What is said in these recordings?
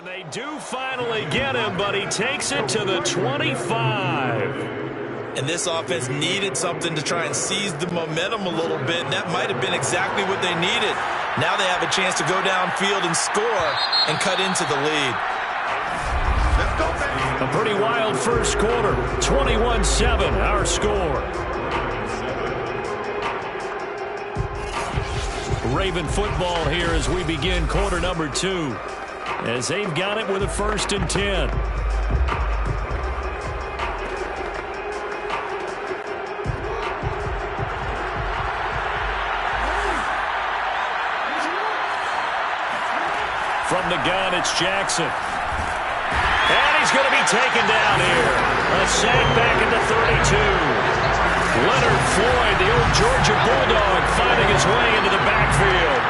And they do finally get him, but he takes it to the 25. And this offense needed something to try and seize the momentum a little bit, and that might have been exactly what they needed. Now they have a chance to go downfield and score and cut into the lead. A pretty wild first quarter. 21-7, our score. Raven football here as we begin quarter number 2. As they've got it with a 1st and 10. From the gun, it's Jackson. And he's going to be taken down here. A sack back at the 32. Leonard Floyd, the old Georgia Bulldog, finding his way into the backfield.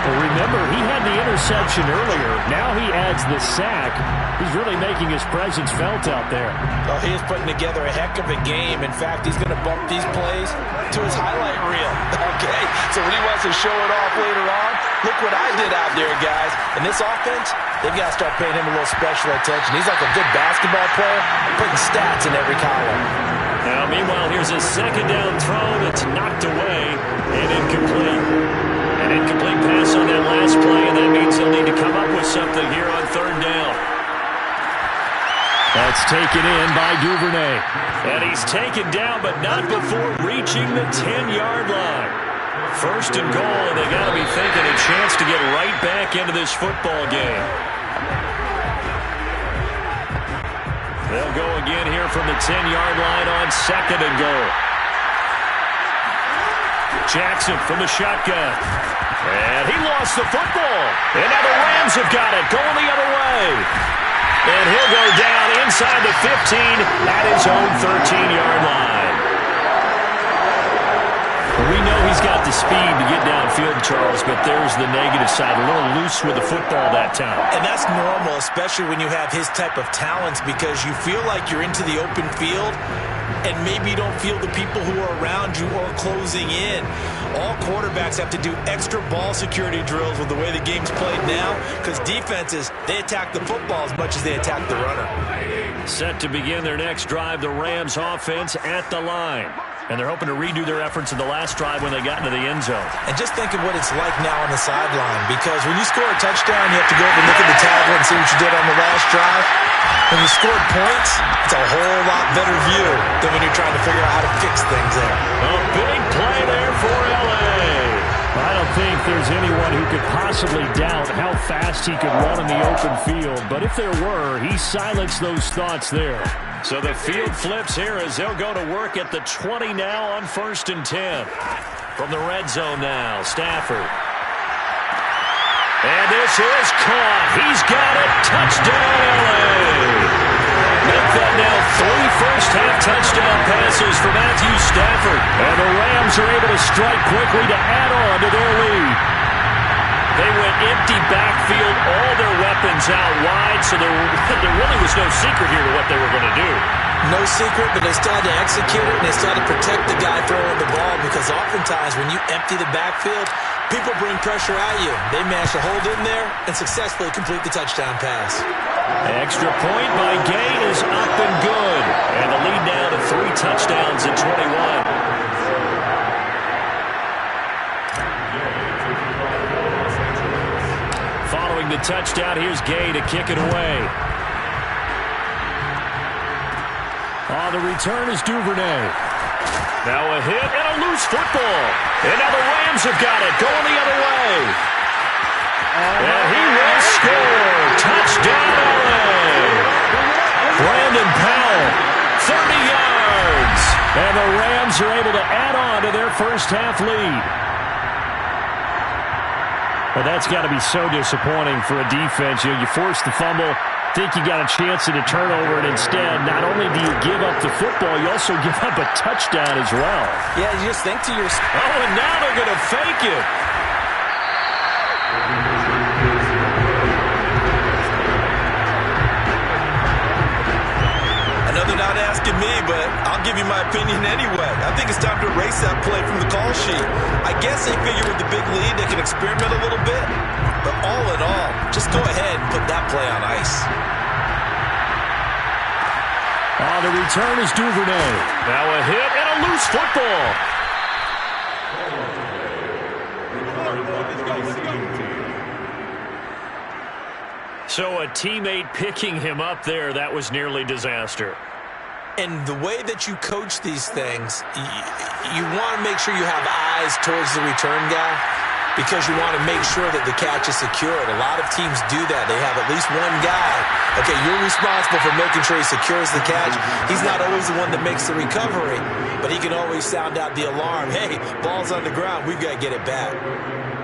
Well, remember, he had the interception earlier. Now he adds the sack. He's really making his presence felt out there. Oh, he is putting together a heck of a game. In fact, he's going to bump these plays to his highlight reel. Okay, so when he wants to show it off later on, look what I did out there, guys. And this offense, they've got to start paying him a little special attention. He's like a good basketball player, putting stats in every column. Now, meanwhile, here's a second down throw that's knocked away and incomplete. An incomplete pass on that last play, and that means they'll need to come up with something here on 3rd down. That's taken in by Duvernay. And he's taken down, but not before reaching the 10-yard line. 1st and goal, and they got to be thinking a chance to get right back into this football game. They'll go again here from the 10-yard line on 2nd and goal. Jackson from the shotgun. And he lost the football. And now the Rams have got it, going the other way. And he'll go down inside the 15 at his own 13-yard line. We know he's got the speed to get downfield, Charles, but there's the negative side. A little loose with the football that time. And that's normal, especially when you have his type of talents, because you feel like you're into the open field and maybe you don't feel the people who are around you or closing in. All quarterbacks have to do extra ball security drills with the way the game's played now, because defenses, they attack the football as much as they attack the runner. Set to begin their next drive, the Rams offense at the line. And they're hoping to redo their efforts in the last drive when they got into the end zone. And just think of what it's like now on the sideline, because when you score a touchdown, you have to go over and look at the tablet and see what you did on the last drive. When you scored points, it's a whole lot better view than when you're trying to figure out how to fix things there. A big play there for L.A. I don't think there's anyone who could possibly doubt how fast he could run in the open field. But if there were, he silenced those thoughts there. So the field flips here as they'll go to work at the 20 now on 1st and 10. From the red zone now, Stafford. And this is caught. He's got it. Touchdown, L.A. Make that now 3 first-half touchdown passes for Matthew Stafford. And the Rams are able to strike quickly to add on to their lead. They went empty backfield, all their weapons out wide, so there really was no secret here to what they were going to do. No secret, but they still had to execute it, and they still had to protect the guy throwing the ball, because oftentimes when you empty the backfield, people bring pressure at you. They managed to hold in there and successfully complete the touchdown pass. Extra point by Gay is up and good. And the lead now to 3 touchdowns at 21. Following the touchdown, here's Gay to kick it away. On the return is Duvernay. Now a hit and a loose football. And now the Rams have got it, going the other way. And he will score. Touchdown, LA. Brandon Powell, 30 yards. And the Rams are able to add on to their first-half lead. Well, that's got to be so disappointing for a defense. You force the fumble, think you got a chance at a turnover, and instead, not only do you give up the football, you also give up a touchdown as well. Yeah, you just think to yourself. Oh, and now they're going to fake it. Another not asking me, but I'll give you my opinion anyway. I think it's time to erase that play from the call sheet. I guess they figure with the big lead they can experiment a little bit. But all in all, just go ahead and put that play on ice. The return is Duvernay. Now a hit and a loose football. So a teammate picking him up there, that was nearly disaster. And the way that you coach these things, you want to make sure you have eyes towards the return guy because you want to make sure that the catch is secured. A lot of teams do that. They have at least one guy. Okay, you're responsible for making sure he secures the catch. He's not always the one that makes the recovery, but he can always sound out the alarm. Hey, ball's on the ground. We've got to get it back.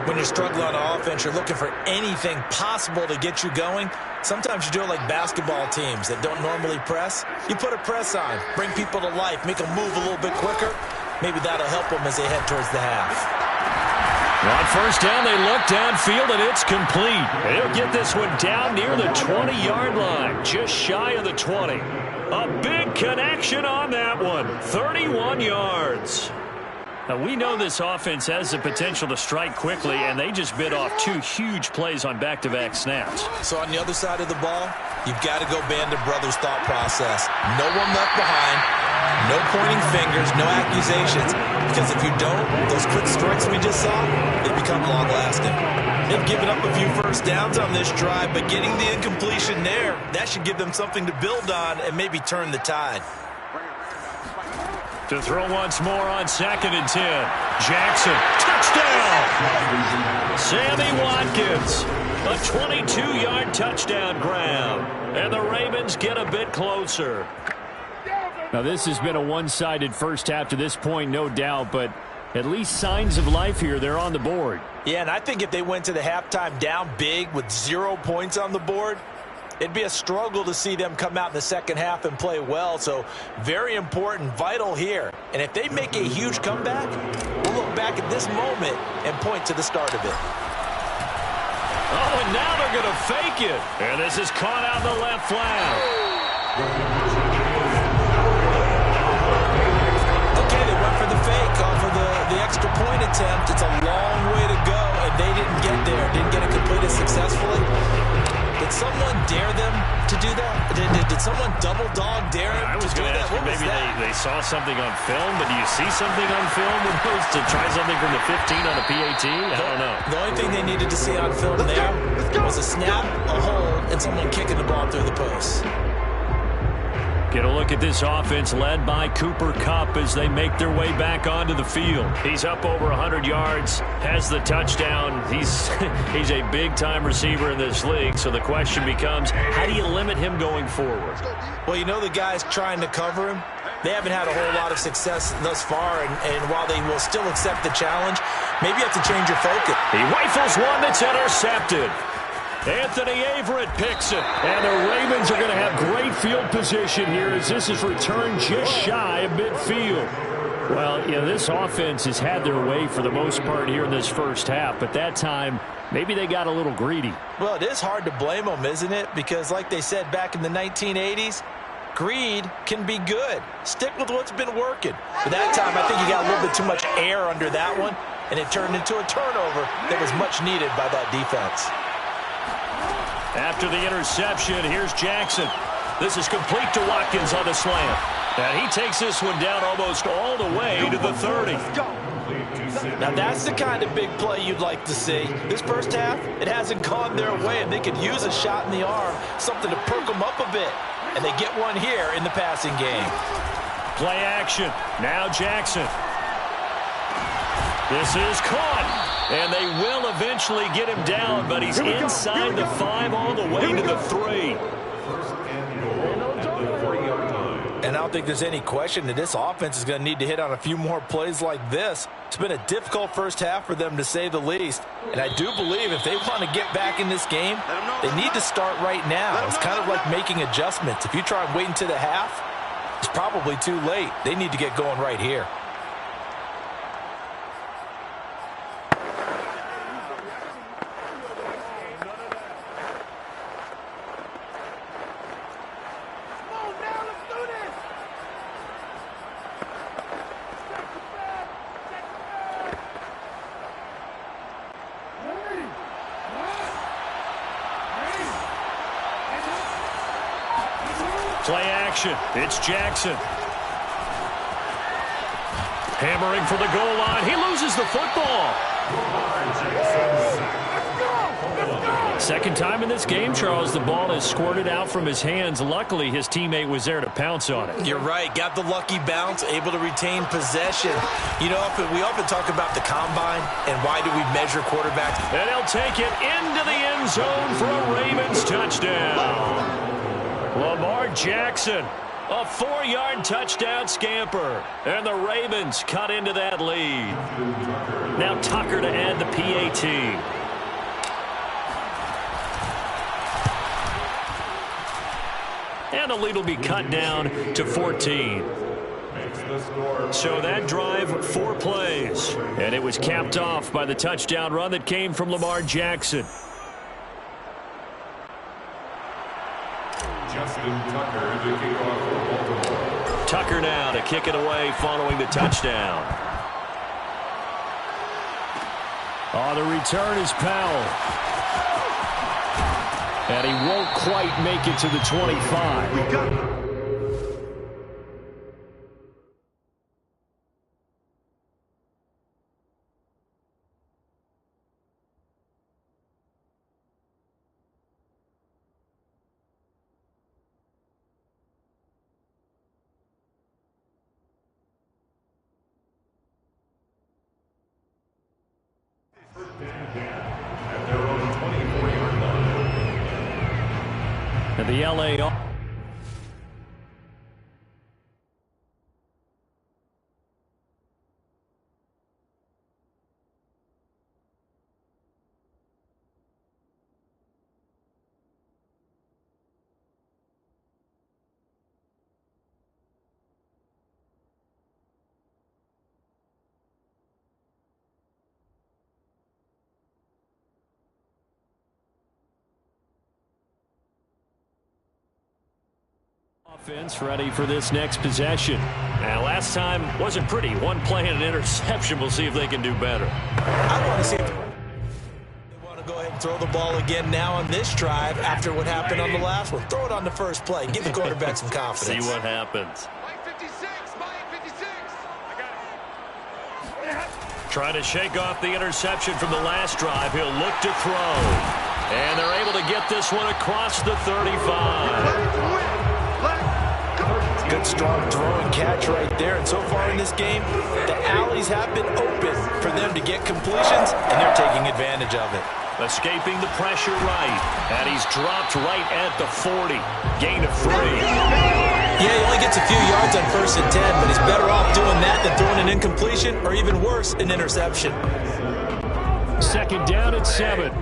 When you're struggling on offense, you're looking for anything possible to get you going. Sometimes you do it like basketball teams that don't normally press. You put a press on, bring people to life, make them move a little bit quicker. Maybe that'll help them as they head towards the half. On first down, they look downfield, and it's complete. They'll get this one down near the 20-yard line, just shy of the 20. A big connection on that one, 31 yards. Now, we know this offense has the potential to strike quickly, and they just bit off two huge plays on back-to-back snaps. So on the other side of the ball, you've got to go Band of Brothers thought process. No one left behind, no pointing fingers, no accusations, because if you don't, those quick strikes we just saw, they become long-lasting. They've given up a few first downs on this drive, but getting the incompletion there, that should give them something to build on and maybe turn the tide. To throw once more on 2nd and 10. Jackson, touchdown! Sammy Watkins, a 22-yard touchdown grab. And the Ravens get a bit closer. Now, this has been a one-sided first half to this point, no doubt, but at least signs of life here. They're on the board. Yeah, and I think if they went to the halftime down big with 0 points on the board, it'd be a struggle to see them come out in the second half and play well. So very important, vital here. And if they make a huge comeback, we'll look back at this moment and point to the start of it. Oh, and now they're going to fake it. And this is caught out in the left flank. Okay, they went for the fake off of the extra point attempt. It's a long way to go, and they didn't get there. Didn't get it completed successfully. Did someone dare them to do that? Did someone double dog dare them I was to do going to that? ask you, maybe they saw something on film, but do you see something on film with those to try something from the 15 on a PAT? I don't know. The only thing they needed to see on film there was a snap, a hold, and someone kicking the ball through the post. Get a look at this offense led by Cooper Kupp as they make their way back onto the field. He's up over 100 yards, has the touchdown. He's a big-time receiver in this league, so the question becomes, how do you limit him going forward? Well, you know the guys trying to cover him, they haven't had a whole lot of success thus far, and while they will still accept the challenge, maybe you have to change your focus. He rifles one that's intercepted. Anthony Averett picks it. And the Ravens are going to have great field position here as this is returned just shy of midfield. Well, this offense has had their way for the most part here in this first half, but that time, maybe they got a little greedy. Well, it is hard to blame them, isn't it? Because like they said back in the 1980s, greed can be good. Stick with what's been working. But that time, I think you got a little bit too much air under that one, and it turned into a turnover that was much needed by that defense. After the interception, here's Jackson. This is complete to Watkins on the slant. And he takes this one down almost all the way to the 30. Now that's the kind of big play you'd like to see. This first half, it hasn't gone their way, and they could use a shot in the arm, something to perk them up a bit. And they get one here in the passing game. Play action. Now Jackson. This is caught. And they will eventually get him down, but he's inside the 5 all the way to the 3. And I don't think there's any question that this offense is going to need to hit on a few more plays like this. It's been a difficult first half for them, to say the least. And I do believe if they want to get back in this game, they need to start right now. It's kind of like making adjustments. If you try and wait until the half, it's probably too late. They need to get going right here. Play action. It's Jackson. Hammering for the goal line. He loses the football. Second time in this game, Charles, the ball has squirted out from his hands. Luckily, his teammate was there to pounce on it. You're right. Got the lucky bounce, able to retain possession. You know, we often talk about the combine and why do we measure quarterbacks. And he'll take it into the end zone for a Ravens touchdown. Lamar Jackson, a 4-yard touchdown scamper. And the Ravens cut into that lead. Now Tucker to add the PAT. And the lead will be cut down to 14. So that drive, 4 plays. And it was capped off by the touchdown run that came from Lamar Jackson. Tucker now to kick it away following the touchdown. Oh, the return is Powell. And he won't quite make it to the 25. And the LA offense ready for this next possession. Now, last time wasn't pretty. One play and an interception. We'll see if they can do better. I want to see if they want to go ahead and throw the ball again now on this drive after what happened on the last one. Throw it on the first play. Give the quarterback some confidence. See what happens. Trying to shake off the interception from the last drive. He'll look to throw. And they're able to get this one across the 35. Good, strong throw and catch right there. And so far in this game, the alleys have been open for them to get completions, and they're taking advantage of it. Escaping the pressure right. And he's dropped right at the 40. Gain of 3. Yeah, he only gets a few yards on 1st and 10, but he's better off doing that than throwing an incompletion, or even worse, an interception. Second down at 7.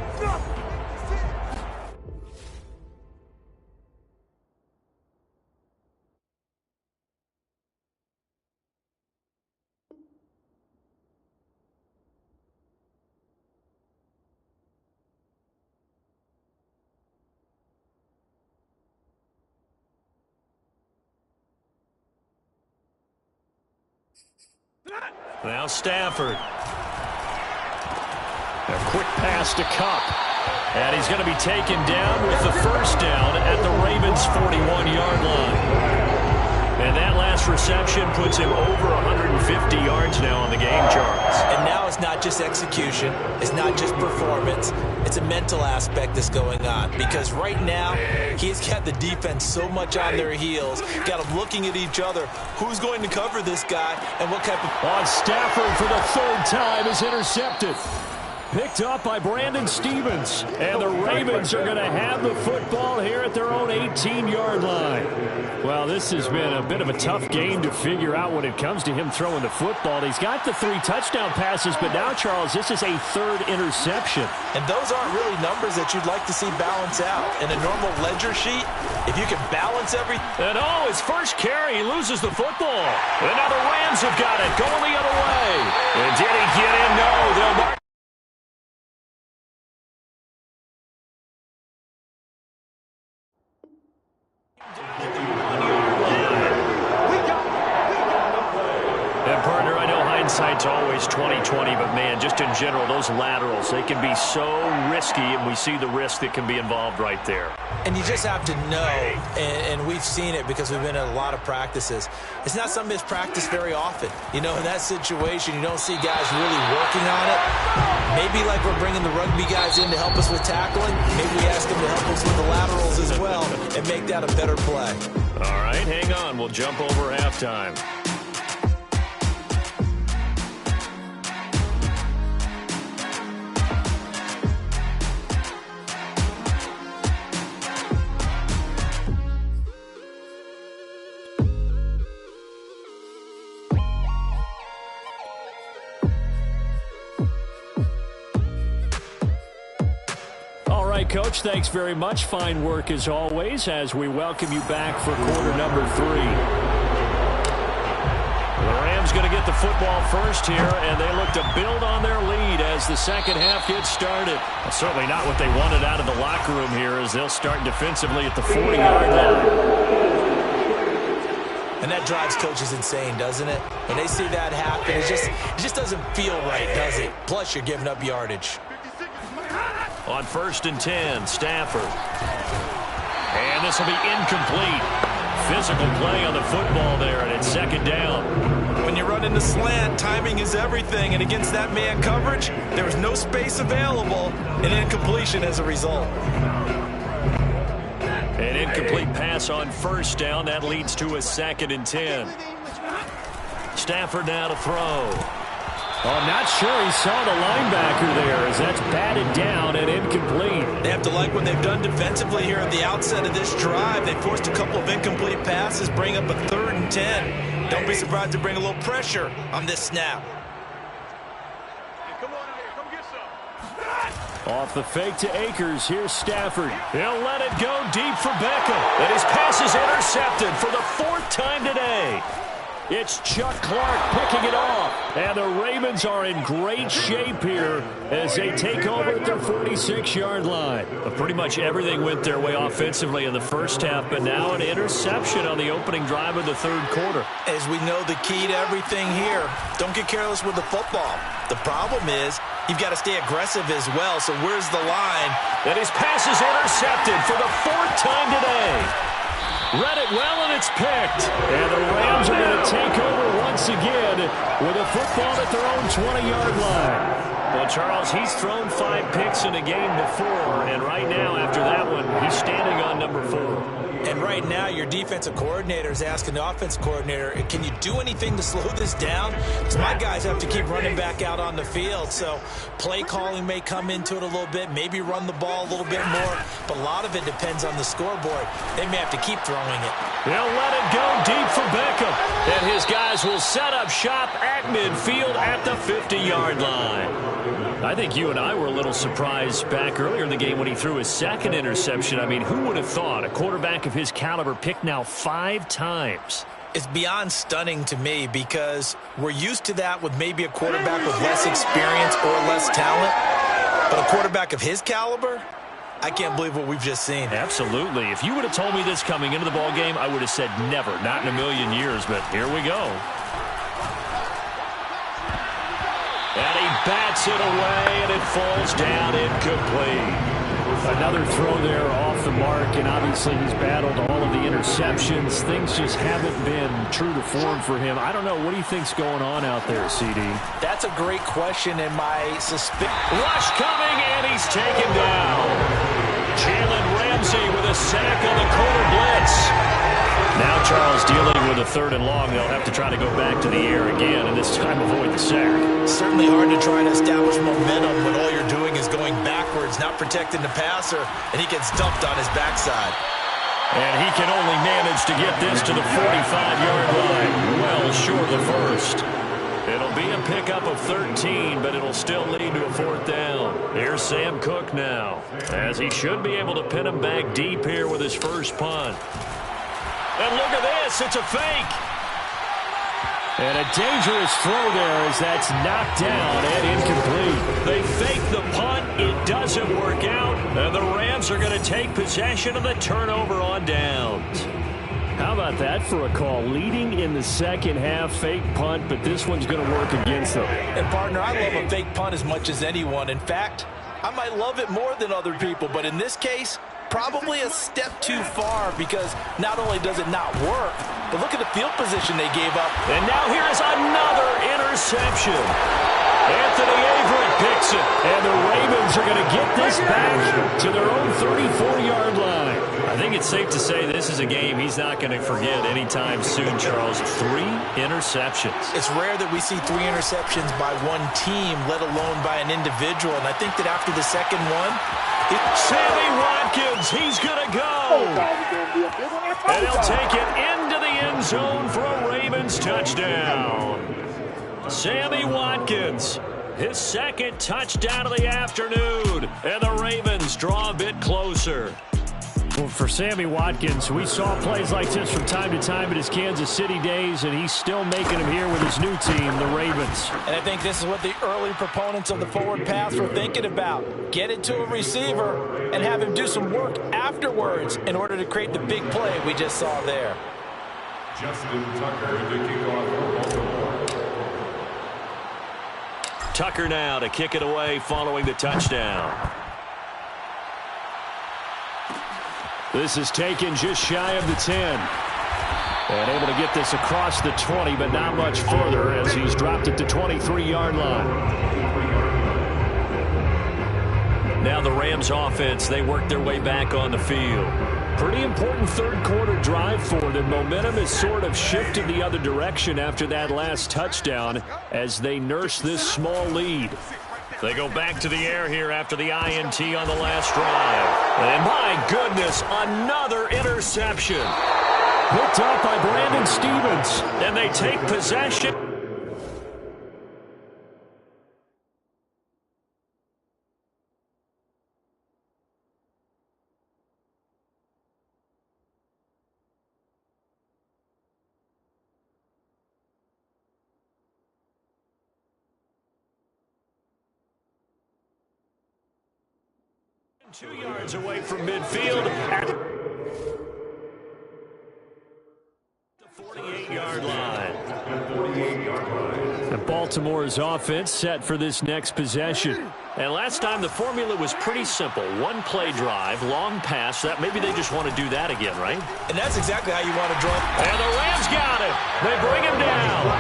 Now Stafford. A quick pass to Kupp. And he's going to be taken down with the first down at the Ravens' 41-yard line. And that last reception puts him over 150 yards now on the game charts. And now it's not just execution. It's not just performance. It's a mental aspect that's going on. Because right now, he's got the defense so much on their heels. Got them looking at each other. Who's going to cover this guy? And what type of... On Stafford for the 3rd time is intercepted. Picked up by Brandon Stevens. And the Ravens are going to have the football here at their own 18-yard line. Well, this has been a bit of a tough game to figure out when it comes to him throwing the football. He's got the 3 touchdown passes, but now, Charles, this is a 3rd interception. And those aren't really numbers that you'd like to see balance out. In a normal ledger sheet, if you can balance everything. And his first carry, he loses the football. And now the Rams have got it, going the other way. And did he get in? No, they'll mark. hindsight's always 20/20, but man, just in general, those laterals, they can be so risky, and we see the risk that can be involved right there. And you just have to know, and we've seen it because we've been at a lot of practices. It's not something that's practiced very often. You know, in that situation, you don't see guys really working on it. Maybe like we're bringing the rugby guys in to help us with tackling, maybe we ask them to help us with the laterals as well and make that a better play. All right, hang on. We'll jump over halftime. Coach, thanks very much. Fine work as always as we welcome you back for quarter number 3. The Rams going to get the football first here, and they look to build on their lead as the second half gets started. Well, certainly not what they wanted out of the locker room here as they'll start defensively at the 40-yard line. And that drives coaches insane, doesn't it? When they see that happen, it just doesn't feel right, does it? Plus, you're giving up yardage. On 1st and 10, Stafford. And this will be incomplete. Physical play on the football there, and it's second down. When you run into slant, timing is everything, and against that man coverage, there was no space available, and incompletion as a result. An incomplete pass on 1st down. That leads to a 2nd and 10. Stafford now to throw. Oh, I'm not sure he saw the linebacker there as that's batted down and incomplete. They have to like what they've done defensively here at the outset of this drive. They forced a couple of incomplete passes, bring up a 3rd and 10. Don't be surprised to bring a little pressure on this snap. Come on in here. Come get some. Off the fake to Akers. Here's Stafford. He'll let it go deep for Beckham. And his pass is intercepted for the 4th time today. It's Chuck Clark picking it off. And the Ravens are in great shape here as they take over at their 46-yard line. But pretty much everything went their way offensively in the first half, but now an interception on the opening drive of the 3rd quarter. As we know, the key to everything here, don't get careless with the football. The problem is you've got to stay aggressive as well, so where's the line? And his pass is intercepted for the 4th time today. Read it well, and it's picked. And the Rams are going to take over once again with a football at their own 20-yard line. Well, Charles, he's thrown 5 picks in a game before, and right now, after that one, he's standing on number 4. And right now, your defensive coordinator is asking the offensive coordinator, can you do anything to slow this down? Because my guys have to keep running back out on the field. So play calling may come into it a little bit, maybe run the ball a little bit more. But a lot of it depends on the scoreboard. They may have to keep throwing it. They'll let it go deep for Beckham. And his guys will set up shop at midfield at the 50-yard line. I think you and I were a little surprised back earlier in the game when he threw his 2nd interception. I mean, who would have thought a quarterback of his caliber picked now 5 times? It's beyond stunning to me because we're used to that with maybe a quarterback with less experience or less talent. But a quarterback of his caliber, I can't believe what we've just seen. Absolutely. If you would have told me this coming into the ball game, I would have said never, not in a million years. But here we go. And he bats it away, and it falls down incomplete. Another throw there off the mark, and obviously he's battled all of the interceptions. Things just haven't been true to form for him. I don't know. What do you think's going on out there, CD? That's a great question, and my suspicion. Rush coming, and he's taken down. Jalen Ramsey with a sack on the corner blitz. Now Charles dealing with a 3rd and long. They'll have to try to go back to the air again, and this time avoid the sack. Certainly hard to try to establish momentum when all you're doing is going backwards, not protecting the passer, and he gets dumped on his backside. And he can only manage to get this to the 45-yard line, well short of the 1st. It'll be a pickup of 13, but it'll still lead to a 4th down. Here's Sam Cook now, as he should be able to pin him back deep here with his first punt. And look at this, it's a fake. And a dangerous throw there as that's knocked down and incomplete. They fake the punt, it doesn't work out, and the Rams are going to take possession of the turnover on downs. How about about that for a call? Leading in the second half, fake punt, but this one's going to work against them. And, partner, I love a fake punt as much as anyone. In fact, I might love it more than other people, but in this case, probably a step too far because not only does it not work, but look at the field position they gave up. And now here is another interception. Anthony Averett picks it, and the Ravens are going to get this back to their own 34-yard line. I think it's safe to say this is a game he's not going to forget anytime soon, Charles. 3 interceptions. It's rare that we see 3 interceptions by one team, let alone by an individual. And I think that after the second one, Sammy Watkins, he's going to go. And he'll take it into the end zone for a Ravens touchdown. Sammy Watkins, his second touchdown of the afternoon, and the Ravens draw a bit closer. Well, for Sammy Watkins, we saw plays like this from time to time in his Kansas City days, and he's still making them here with his new team, the Ravens. And I think this is what the early proponents of the forward pass were thinking about. Get it to a receiver and have him do some work afterwards in order to create the big play we just saw there. Justin Tucker, the kickoff. Tucker now to kick it away following the touchdown. This is taken just shy of the 10. And able to get this across the 20, but not much further as he's dropped it to 23-yard line. Now the Rams offense, they work their way back on the field. Pretty important third quarter drive for them. Momentum has sort of shifted the other direction after that last touchdown as they nurse this small lead. They go back to the air here after the INT on the last drive. And my goodness, another interception. Picked up by Brandon Stevens. And they take possession. Two yards away from midfield at the 48-yard line. And Baltimore's offense set for this next possession. And last time the formula was pretty simple. One play drive, long pass. That maybe they just want to do that again, right? And that's exactly how you want to draw. And the Rams got it. They bring him down.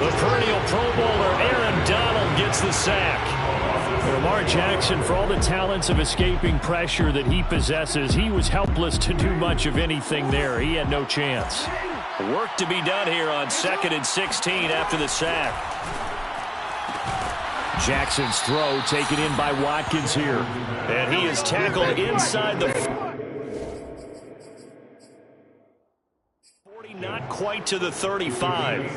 The perennial Pro Bowler Aaron Donald gets the sack. Lamar Jackson, for all the talents of escaping pressure that he possesses, he was helpless to do much of anything there. He had no chance. Work to be done here on 2nd and 16 after the sack. Jackson's throw taken in by Watkins here. And he is tackled inside the 40, not quite to the 35.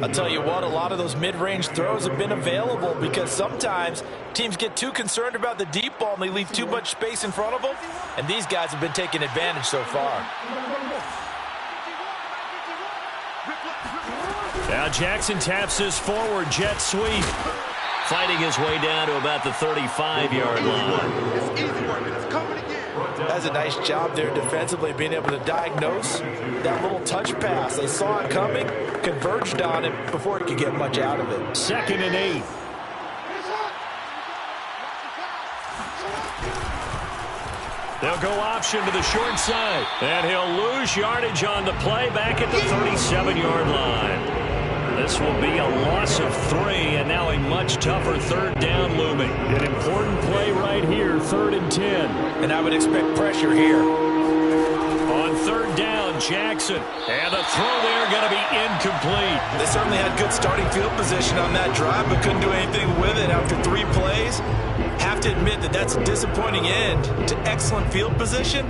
I'll tell you what, a lot of those mid-range throws have been available because sometimes teams get too concerned about the deep ball and they leave too much space in front of them, and these guys have been taking advantage so far. Now Jackson taps this forward jet sweep. Fighting his way down to about the 35-yard line. It's easy work. It's coming again. That's a nice job there defensively, being able to diagnose that little touch pass. They saw it coming, converged on it before it could get much out of it. 2nd and 8. They'll go option to the short side. And he'll lose yardage on the play back at the 37-yard line. This will be a loss of 3, and now a much tougher 3rd down looming. An important play right here, 3rd and 10. And I would expect pressure here. On 3rd down, Jackson. And the throw there going to be incomplete. They certainly had good starting field position on that drive, but couldn't do anything with it after 3 plays. Have to admit that that's a disappointing end to excellent field position.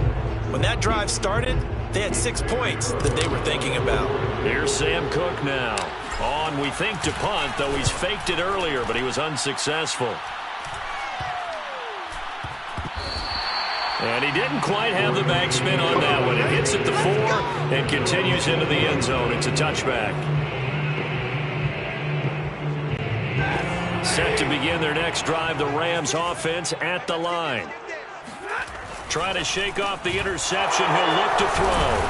When that drive started, they had 6 points that they were thinking about. Here's Sam Cook now. On, we think, to punt, though he's faked it earlier, but he was unsuccessful. And he didn't quite have the backspin on that one. It hits at the 4 and continues into the end zone. It's a touchback. Set to begin their next drive, the Rams offense at the line. Trying to shake off the interception. He'll look to throw.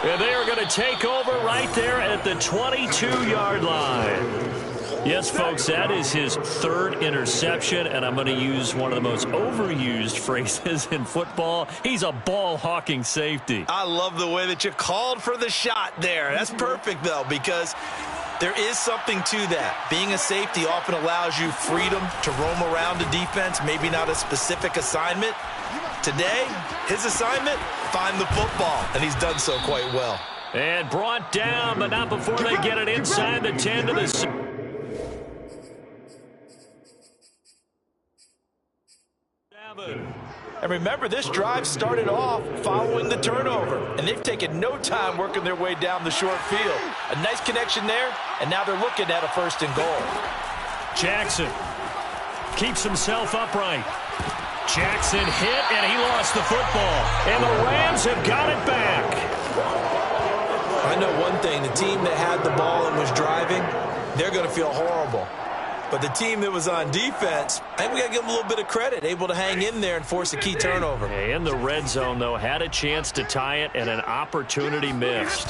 And they are going to take over right there at the 22-yard line. Yes, folks, that is his third interception, and I'm going to use one of the most overused phrases in football. He's a ball-hawking safety. I love the way that you called for the shot there. That's perfect, though, because there is something to that. Being a safety often allows you freedom to roam around the defense, maybe not a specific assignment. Today, his assignment, find the football, and he's done so quite well. And brought down, but not before they get it inside the 10 to the... And remember, this drive started off following the turnover, and they've taken no time working their way down the short field. A nice connection there, and now they're looking at a 1st and goal. Jackson keeps himself upright. Jackson hit, and he lost the football. And the Rams have got it back. I know one thing. The team that had the ball and was driving, they're going to feel horrible. But the team that was on defense, I think we got to give them a little bit of credit, able to hang in there and force a key turnover. In the red zone, though, had a chance to tie it and an opportunity missed.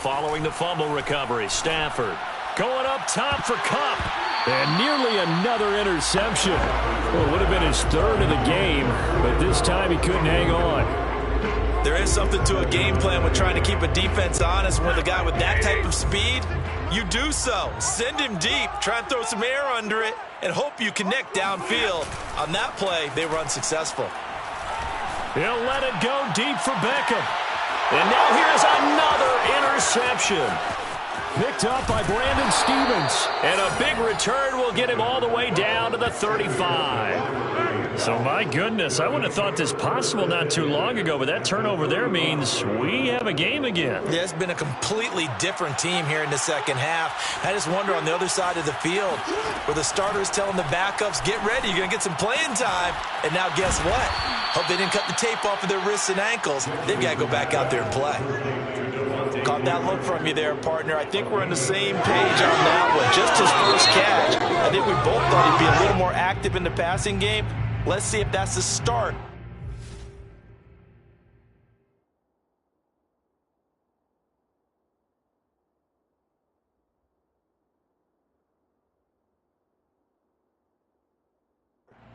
Following the fumble recovery, Stafford going up top for Kupp. And nearly another interception. Well, it would have been his third of the game, but this time he couldn't hang on. There is something to a game plan with trying to keep a defense honest. With a guy with that type of speed, you do so. Send him deep, try and throw some air under it, and hope you connect downfield. On that play, they were unsuccessful. He'll let it go deep for Beckham. And now here's another interception. Picked up by Brandon Stevens. And a big return will get him all the way down to the 35. So, my goodness, I wouldn't have thought this possible not too long ago, but that turnover there means we have a game again. Yeah, it's been a completely different team here in the second half. I just wonder on the other side of the field where the starters telling the backups, get ready, you're going to get some playing time. And now guess what? Hope they didn't cut the tape off of their wrists and ankles. They've got to go back out there and play. Caught that look from you there, partner. I think we're on the same page on that one. Just his first catch. I think we both thought he'd be a little more active in the passing game. Let's see if that's the start.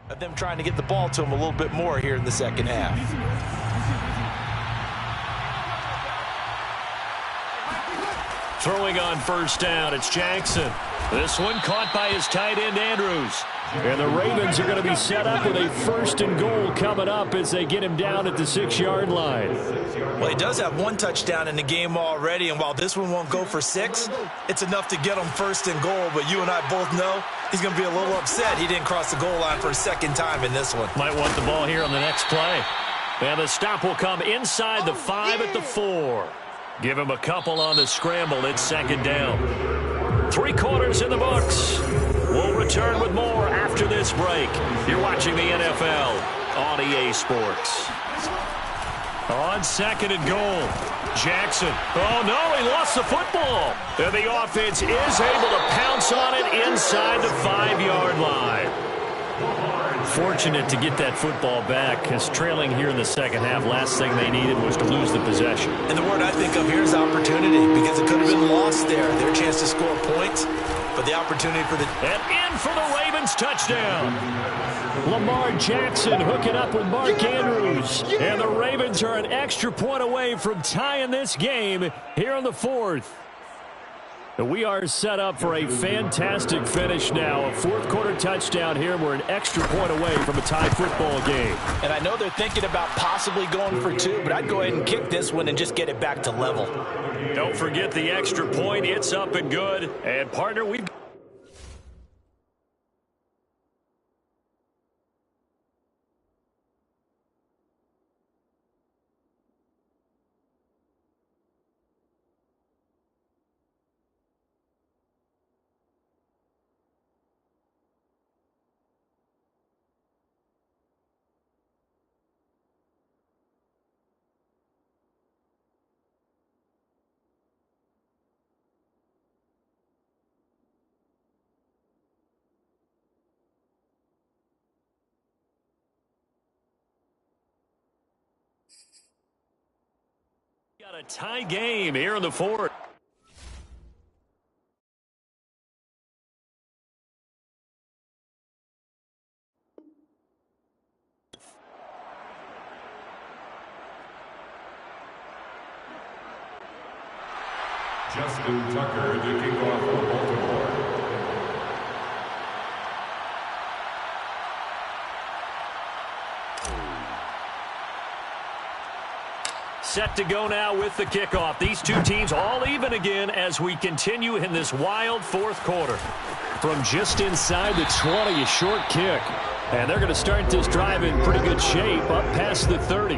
Of them trying to get the ball to him a little bit more here in the second half. Throwing on first down, it's Jackson. This one caught by his tight end, Andrews. And the Ravens are going to be set up with a 1st and goal coming up as they get him down at the 6-yard line. Well, he does have one touchdown in the game already, and while this one won't go for 6, it's enough to get him 1st and goal. But you and I both know he's going to be a little upset he didn't cross the goal line for a second time in this one. Might want the ball here on the next play. And the stop will come inside the 5 at the 4. Give him a couple on the scramble. It's 2nd down. 3 quarters in the books. We'll return with more after this break. You're watching the NFL on EA Sports. On 2nd and goal, Jackson. Oh, no, he lost the football. And the offense is able to pounce on it inside the 5-yard line. Fortunate to get that football back, because trailing here in the second half, last thing they needed was to lose the possession. And the word I think of here is opportunity, because it could have been lost there. Their chance to score points, but the opportunity for the... And in for the Ravens touchdown. Lamar Jackson hooking up with Mark Andrews. And the Ravens are an extra point away from tying this game here in the 4th. We are set up for a fantastic finish now. A 4th quarter touchdown here. We're an extra point away from a tie football game. And I know they're thinking about possibly going for 2, but I'd go ahead and kick this one and just get it back to level. Don't forget the extra point. It's up and good. And partner, we've Got a tie game here in the fourth. Justin Tucker to kick off for Baltimore. Set to go now with the kickoff. These two teams all even again as we continue in this wild fourth quarter. From just inside the 20, a short kick. And they're going to start this drive in pretty good shape up past the 30.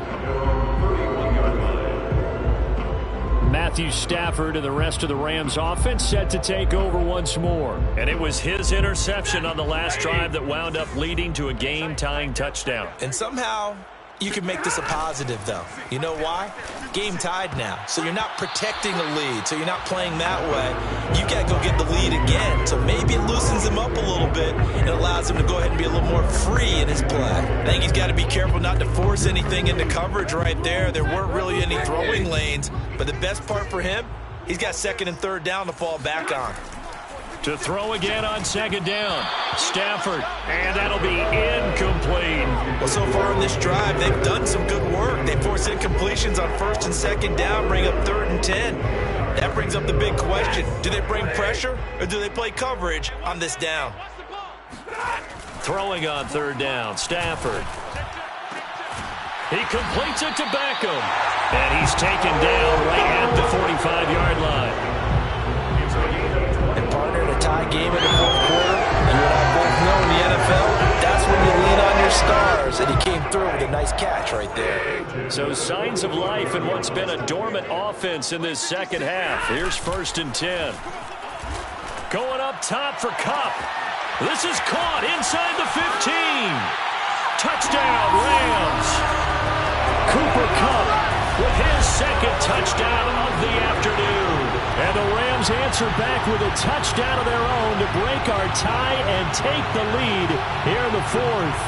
Matthew Stafford and the rest of the Rams offense set to take over once more. And it was his interception on the last drive that wound up leading to a game-tying touchdown. And somehow you can make this a positive, though. You know why? Game tied now. So you're not protecting a lead. So you're not playing that way. You got to go get the lead again. So maybe it loosens him up a little bit and allows him to go ahead and be a little more free in his play. I think he's got to be careful not to force anything into coverage right there. There weren't really any throwing lanes. But the best part for him, he's got second and third down to fall back on. To throw again on second down. Stafford, and that'll be incomplete. Well, so far in this drive, they've done some good work. They force incompletions on first and second down, bring up third and 10. That brings up the big question. Do they bring pressure, or do they play coverage on this down? Throwing on third down, Stafford. He completes it to Beckham. And he's taken down right at the 45-yard line. A tie game in the fourth quarter. You and I both know in the NFL, that's when you lean on your stars. And he came through with a nice catch right there. So signs of life in what's been a dormant offense in this second half. Here's first and 10. Going up top for Kupp. This is caught inside the 15. Touchdown, Rams. Cooper Kupp with his second touchdown of the afternoon. And the Rams answer back with a touchdown of their own to break our tie and take the lead here in the fourth.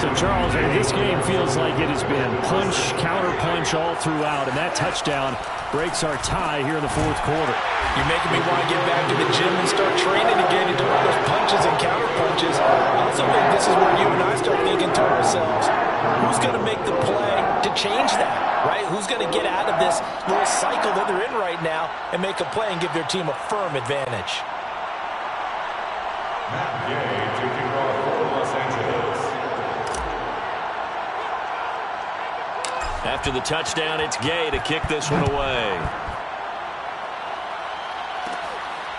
So, Charles, this game feels like it has been punch, counter-punch all throughout, and that touchdown breaks our tie here in the fourth quarter. You're making me want to get back to the gym and start training again and do all those punches and counter-punches. I also think this is where you and I start thinking to ourselves, who's going to make the play to change that, right? Who's going to get out of this little cycle that they're in right now and make a play and give their team a firm advantage? Matt Gay to kick off for Los Angeles. After the touchdown, it's Gay to kick this one away.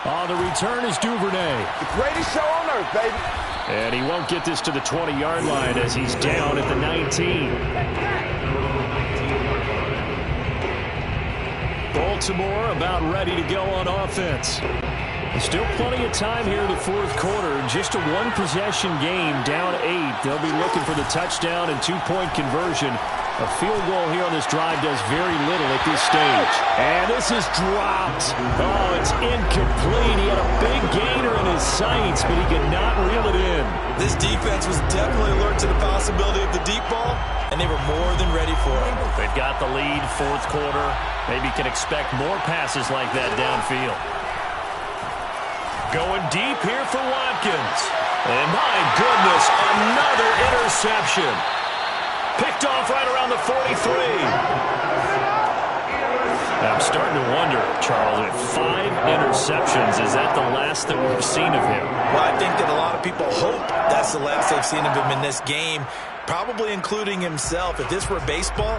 On the return is Duvernay. The greatest show on earth, baby. And he won't get this to the 20-yard line as he's down at the 19. Baltimore about ready to go on offense. Still plenty of time here in the fourth quarter. Just a one-possession game, down 8. They'll be looking for the touchdown and two-point conversion. A field goal here on this drive does very little at this stage. And this is dropped. Oh, it's incomplete. He had a big gainer in his sights, but he could not reel it in. This defense was definitely alert to the possibility of the deep ball, and they were more than ready for it. They've got the lead, fourth quarter. Maybe can expect more passes like that downfield. Going deep here for Watkins. And my goodness, another interception. Picked off right around the 43. I'm starting to wonder, Charles, if 5 interceptions, is that the last that we've seen of him? Well, I think that a lot of people hope that's the last they've seen of him in this game, probably including himself. If this were baseball,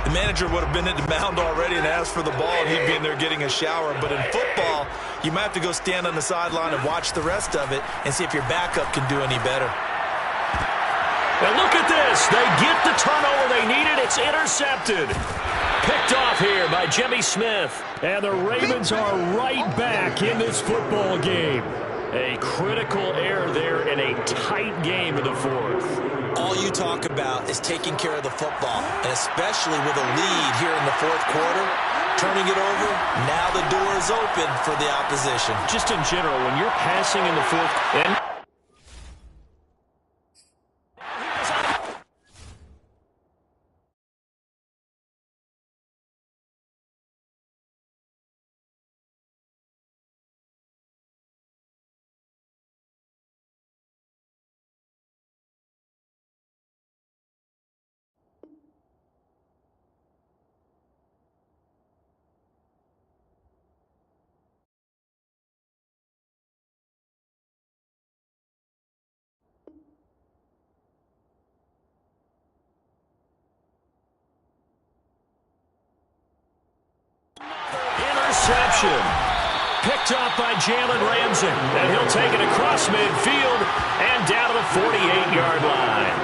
the manager would have been at the mound already and asked for the ball, and he'd be in there getting a shower. But in football, you might have to go stand on the sideline and watch the rest of it and see if your backup can do any better. And look at this. They get the turnover they needed. It's intercepted. Picked off here by Jimmy Smith. And the Ravens are right back in this football game. A critical error there in a tight game in the fourth. All you talk about is taking care of the football, and especially with a lead here in the fourth quarter, turning it over, now the door is open for the opposition. Just in general, when you're passing in the fourth... interception. Picked off by Jalen Ramsey. And he'll take it across midfield and down to the 48-yard line.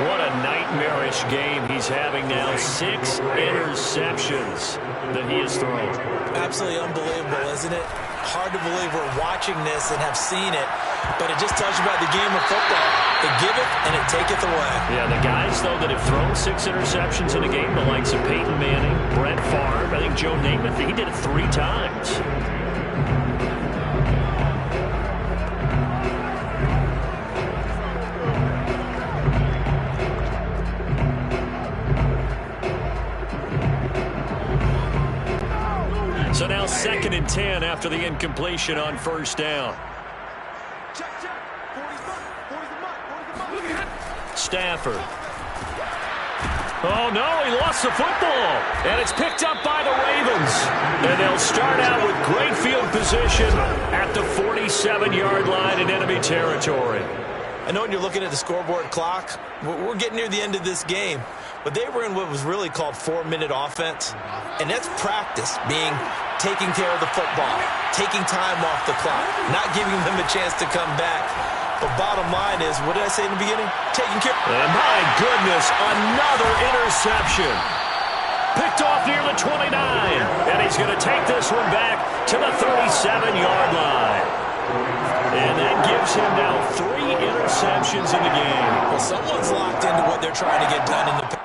What a nightmarish game he's having now. 6 interceptions that he has thrown. Absolutely unbelievable, isn't it? Hard to believe we're watching this and have seen it, but it just tells you about the game of football. It giveth and it taketh away. Yeah, the guys, though, that have thrown 6 interceptions in a game, the likes of Peyton Manning, Brett Favre, I think Joe Namath, he did it 3 times. So now 2nd and 10 after the incompletion on first down. Stafford. Oh, no, he lost the football. And it's picked up by the Ravens. And they'll start out with great field position at the 47-yard line in enemy territory. I know when you're looking at the scoreboard clock, we're getting near the end of this game. But they were in what was really called 4-minute offense. And that's practice, being taking care of the football, taking time off the clock, not giving them a chance to come back. But bottom line is, what did I say in the beginning? Taking care. And my goodness, another interception. Picked off near the 29. And he's going to take this one back to the 37-yard line. And that gives him now 3 interceptions in the game. Well, someone's locked into what they're trying to get done in the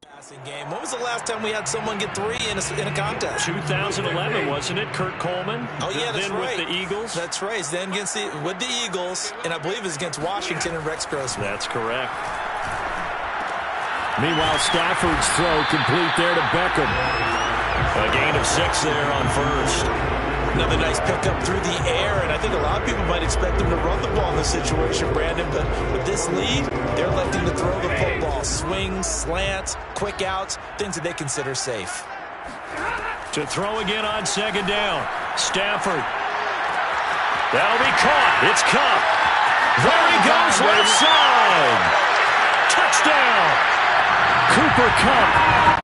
passing game. When was the last time we had someone get 3 in a contest? 2011, wasn't it? Kurt Coleman. Oh, yeah, that's then right. With the Eagles. That's right. Then with the Eagles, and I believe it's against Washington and Rex Grossman. That's correct. Meanwhile, Stafford's throw complete there to Beckham. A gain of 6 there on first. Another nice pickup through the air, and I think a lot of people might expect them to run the ball in this situation, Brandon, but with this lead, they're electing to throw the football. Swings, slants, quick outs, things that they consider safe. To throw again on 2nd down. Stafford. That'll be caught. It's Kupp. There he goes, left side. Touchdown. Cooper Kupp.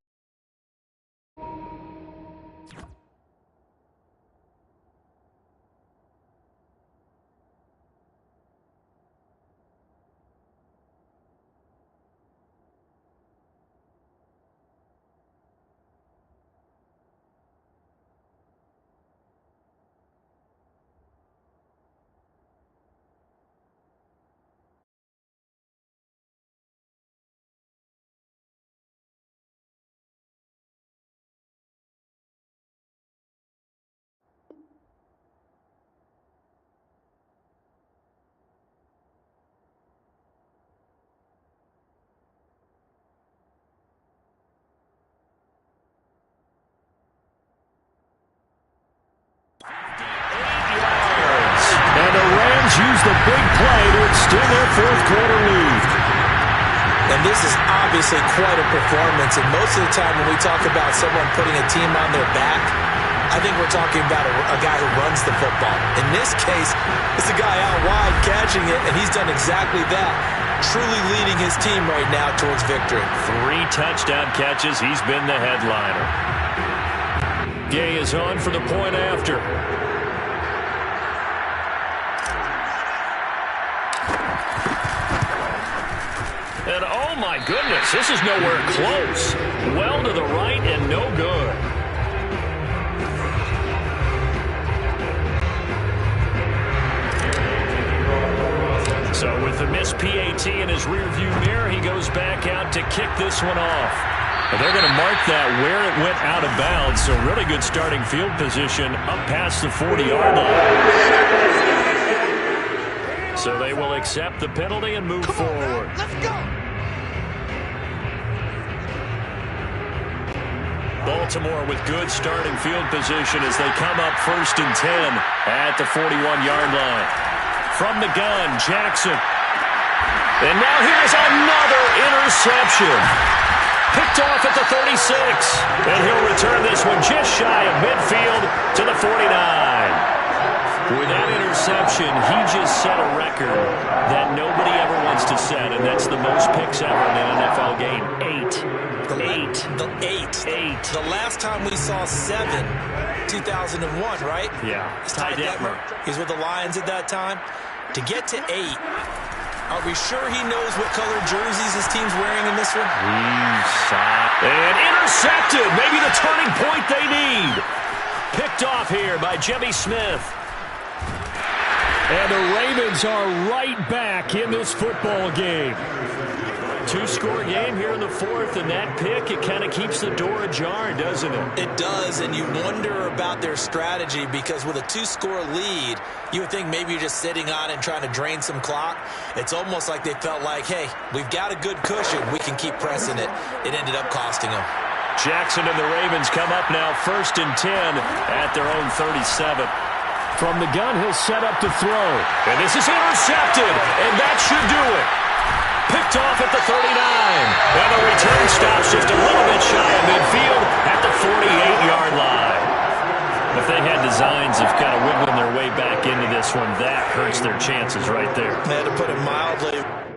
Use the big play to extend their 4th quarter lead. And this is obviously quite a performance, and most of the time when we talk about someone putting a team on their back, I think we're talking about a guy who runs the football. In this case, it's a guy out wide catching it, and he's done exactly that, truly leading his team right now towards victory. 3 touchdown catches. He's been the headliner. Gay is on for the point after. And oh my goodness, this is nowhere close. Well to the right and no good. So with the missed PAT in his rearview mirror, he goes back out to kick this one off. And they're going to mark that where it went out of bounds. So really good starting field position up past the 40-yard line. So they will accept the penalty and move forward. Let's go. Baltimore with good starting field position as they come up 1st and 10 at the 41-yard line. From the gun, Jackson. And now here's another interception. Picked off at the 36. And he'll return this one just shy of midfield to the 49. With that interception, he just set a record that nobody ever wants records to set, and that's the most picks ever in an NFL game. 8. The last time we saw 7, 2001, right? Yeah. Ty Detmer. He's with the Lions at that time. To get to 8, are we sure he knows what color jerseys his team's wearing in this one? And intercepted. Maybe the turning point they need. Picked off here by Jimmy Smith. And the Ravens are right back in this football game. 2-score game here in the 4th, and that pick, it kind of keeps the door ajar, doesn't it? It does, and you wonder about their strategy because with a 2-score lead, you would think maybe you're just sitting on it and trying to drain some clock. It's almost like they felt like, hey, we've got a good cushion. We can keep pressing it. It ended up costing them. Jackson and the Ravens come up now 1st and 10 at their own 37. From the gun, he'll set up to throw. And this is intercepted, and that should do it. Picked off at the 39. And the return stops just a little bit shy of midfield at the 48-yard line. If they had designs of kind of wiggling their way back into this one, that hurts their chances right there. They had to put it mildly.